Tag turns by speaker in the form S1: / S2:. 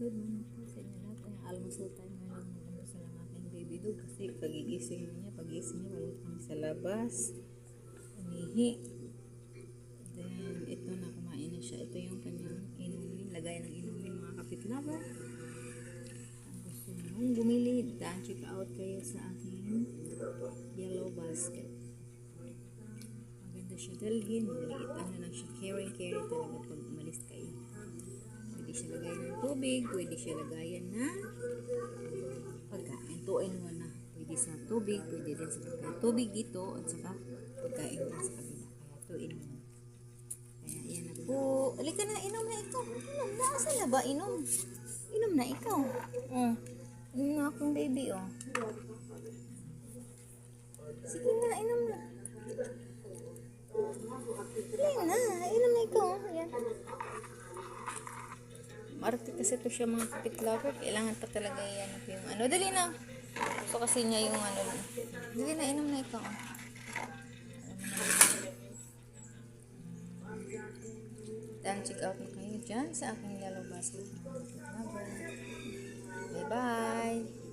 S1: Good morning po sa inyo lahat. Ay, almusal time ngayon. Mag-almusal ang aking baby dog kasi pagigising niya. Pagising niya, pumunta kami sa labas. Umihi. Then, ito na, kumain na siya. Ito yung kanyang inumin. Lagay ng inumin mga kapitlaban. Ang gusto nyo bumili, daan check out kayo sa aking yellow basket. Maganda siya dalhin. Maliit ano lang siya. Carry talaga pag umalis kayo. Pwede siya lagayan ng tubig, pwede siya lagayan na pagkain. Tuin mo na. Pwede sa tubig, pwede din sa pagkain. Tubig dito at saka pagkain din sa kabila. Kaya tuin mo. Kaya yan na po. Halika na, inom na ikaw. Inom na. Asa na ba? Inom. Inom na ikaw. Oh. Inom na akong baby, oh. Sige na, inom na. Inom na. Inom na ikaw. Ayan. Marte kasi ito siya mga kapitlaban. Kailangan pa talaga yan yung ano. Dali na. Gusto kasi niya yung ano. Dali na, inom na ikaw. Dan check out na kayo dyan sa aking yellow basket. Bye bye.